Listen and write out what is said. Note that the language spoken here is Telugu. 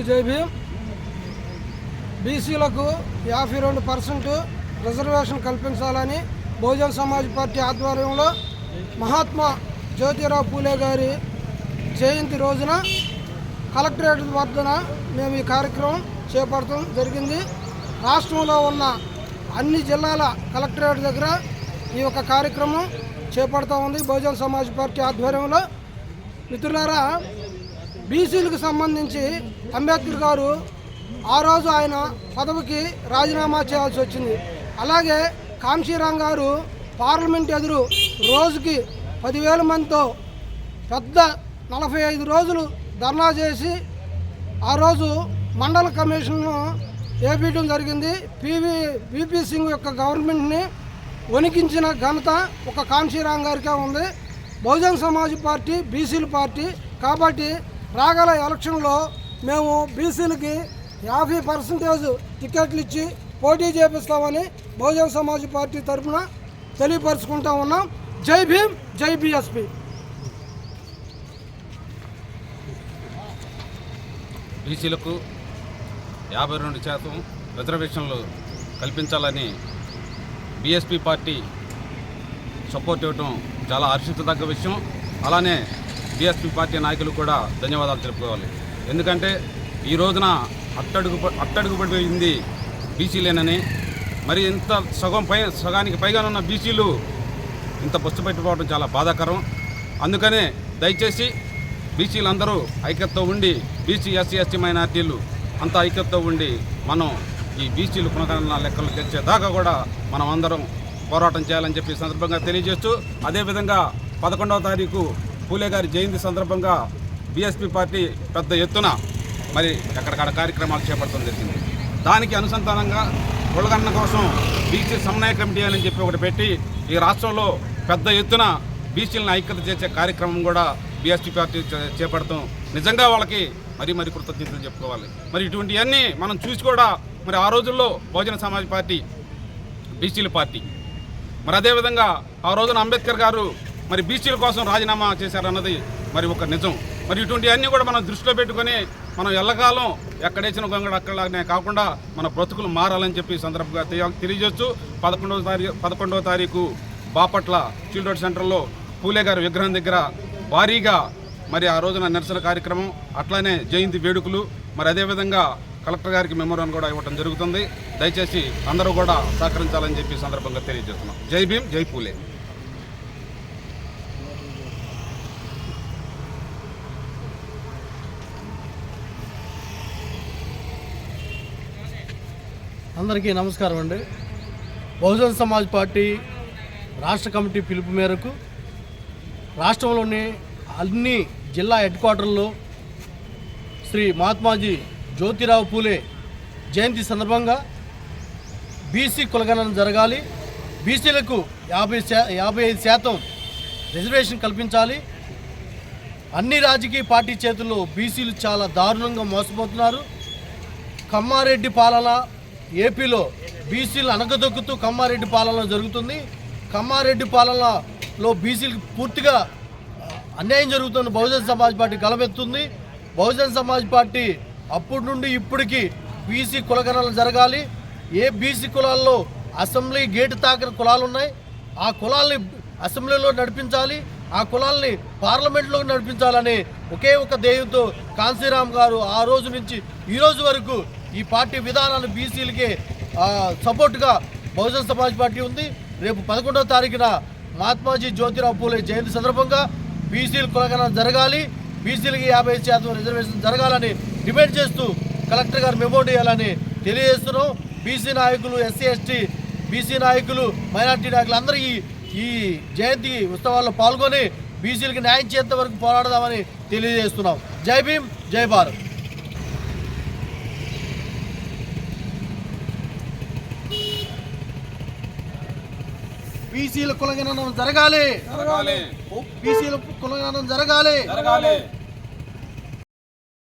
జై భీమ్. బీసీలకు 52% రిజర్వేషన్ కల్పించాలని బహుజన్ సమాజ్ పార్టీ ఆధ్వర్యంలో మహాత్మా జ్యోతిరావు పూలే గారి జయంతి రోజున కలెక్టరేట్ వద్దన మేము ఈ కార్యక్రమం చేపట్టడం జరిగింది. రాష్ట్రంలో ఉన్న అన్ని జిల్లాల కలెక్టరేట్ దగ్గర ఈ యొక్క కార్యక్రమం చేపడుతూ ఉంది బహుజన్ సమాజ్ పార్టీ ఆధ్వర్యంలో. మిత్రులారా, బీసీలకు సంబంధించి అంబేద్కర్ గారు ఆ రోజు ఆయన పదవికి రాజీనామా చేయాల్సి వచ్చింది. అలాగే కాంశీరాం గారు పార్లమెంట్ ఎదురు రోజుకి 10,000 మందితో పెద్ద 45 రోజులు ధర్నా చేసి ఆ రోజు మండల కమిషన్ను వేపించడం జరిగింది. విపి సింగ్ యొక్క గవర్నమెంట్ని వణికించిన ఘనత ఒక కాంశీరాం గారికే ఉంది. బహుజన్ సమాజ్ పార్టీ బీసీల పార్టీ కాబట్టి రాగల ఎలక్షన్లో మేము బీసీలకి 50% టికెట్లు ఇచ్చి పోటీ చేపిస్తామని బహుజన్ సమాజ్ పార్టీ తరఫున తెలియపరుచుకుంటా ఉన్నాం. జై భీమ్, జై బీఎస్పీ. బీసీలకు 52% రిజర్వేషన్లు కల్పించాలని బీఎస్పీ పార్టీ సపోర్ట్ ఇవ్వటం చాలా హర్షించదగ్గ విషయం. అలానే బీఎస్పీ పార్టీ నాయకులు కూడా ధన్యవాదాలు తెలుపుకోవాలి. ఎందుకంటే ఈ రోజున అట్టడుగుపడింది బీసీలేనని, మరి ఇంత సగానికి పైగా ఉన్న బీసీలు ఇంత బస్సు పెట్టిపోవడం చాలా బాధాకరం. అందుకనే దయచేసి బీసీలందరూ ఐక్యతతో ఉండి, బీసీ ఎస్సీ ఎస్టీ మైనార్టీలు అంతా ఐక్యతతో ఉండి మనం ఈ బీసీలు పునఃగణన లెక్కలు తెచ్చేదాకా కూడా మనం అందరం పోరాటం చేయాలని చెప్పి సందర్భంగా తెలియజేస్తూ, అదేవిధంగా 11వ తారీఖు పూలే గారి జయంతి సందర్భంగా బీఎస్పీ పార్టీ పెద్ద ఎత్తున మరి ఎక్కడికక్కడ కార్యక్రమాలు చేపట్టడం జరిగింది. దానికి అనుసంధానంగా కులగణన కోసం బీసీ సమన్వయ కమిటీ అని చెప్పి ఒకటి పెట్టి ఈ రాష్ట్రంలో పెద్ద ఎత్తున బీసీలను ఐక్యత చేసే కార్యక్రమం కూడా బీఎస్పీ పార్టీ చేపడతాం. నిజంగా వాళ్ళకి మరి కృతజ్ఞతలు చెప్పుకోవాలి. మరి ఇటువంటివన్నీ మనం చూసి కూడా మరి ఆ రోజుల్లో బహుజన సమాజ్ పార్టీ బీసీల పార్టీ, మరి అదేవిధంగా ఆ రోజున అంబేద్కర్ గారు మరి బీసీల కోసం రాజీనామా చేశారన్నది మరి ఒక నిజం. మరి ఇటువంటివన్నీ కూడా మనం దృష్టిలో పెట్టుకొని మనం ఎల్లకాలం ఎక్కడేసిన గొంగడు అక్కడనే కాకుండా మన బ్రతుకులు మారాలని చెప్పి సందర్భంగా తెలియజేస్తూ 11వ తారీఖు బాపట్ల చిల్డ్రన్ సెంటర్లో పూలే గారి విగ్రహం దగ్గర భారీగా మరి ఆ రోజున నిరసన కార్యక్రమం, అట్లానే జయంతి వేడుకలు, మరి అదేవిధంగా కలెక్టర్ గారికి మెమోరాండం కూడా ఇవ్వడం జరుగుతుంది. దయచేసి అందరూ కూడా సహకరించాలని చెప్పి సందర్భంగా తెలియజేస్తున్నాం. జై భీమ్, జై పూలే. అందరికీ నమస్కారం అండి. బహుజన్ సమాజ్ పార్టీ రాష్ట్ర కమిటీ పిలుపు మేరకు రాష్ట్రంలోని అన్ని జిల్లా హెడ్ క్వార్టర్లో శ్రీ మహాత్మాజీ జ్యోతిరావు పూలే జయంతి సందర్భంగా బీసీ కులగణన జరగాలి, బీసీలకు 55% రిజర్వేషన్ కల్పించాలి. అన్ని రాజకీయ పార్టీ చేతుల్లో బీసీలు చాలా దారుణంగా మోసపోతున్నారు. కమ్మారెడ్డి పాలన ఏపీలో బీసీలు అనగదొక్కుతూ కమ్మారెడ్డి పాలన జరుగుతుంది. కమ్మారెడ్డి పాలనలో బీసీలకు పూర్తిగా అన్యాయం జరుగుతున్న బహుజన్ సమాజ్ పార్టీ గలమెత్తుంది. బహుజన్ సమాజ్ పార్టీ అప్పటి నుండి ఇప్పటికీ బీసీ కులగణన జరగాలి. ఏ బీసీ కులాల్లో అసెంబ్లీ గేటు తాకిన కులాలు ఉన్నాయి, ఆ కులాల్ని అసెంబ్లీలో నడిపించాలి, ఆ కులాల్ని పార్లమెంట్లో నడిపించాలని ఒకే ఒక ధ్యేయంతో కాంశీరాం గారు ఆ రోజు నుంచి ఈ రోజు వరకు ఈ పార్టీ విధానాన్ని బీసీలకి సపోర్టుగా బహుజన్ సమాజ్ పార్టీ ఉంది. రేపు 11వ తారీఖున మహాత్మాజీ జ్యోతిరావు పూలే జయంతి సందర్భంగా బీసీల కులగణన జరగాలి, బీసీలకి 50% రిజర్వేషన్ జరగాలని డిమాండ్ చేస్తూ కలెక్టర్ గారు మెమో చేయాలని తెలియజేస్తున్నాం. బీసీ నాయకులు, ఎస్సీ ఎస్టీ బీసీ నాయకులు, మైనార్టీ నాయకులు అందరూ ఈ జయంతి ఉత్సవాల్లో పాల్గొని బీసీలకి న్యాయం చేసేంత వరకు పోరాడదామని తెలియజేస్తున్నాం. జై భీమ్, జై భారత్. బీసీల కులగణన జరగాలి, బీసీల కులగణన జరగాలి.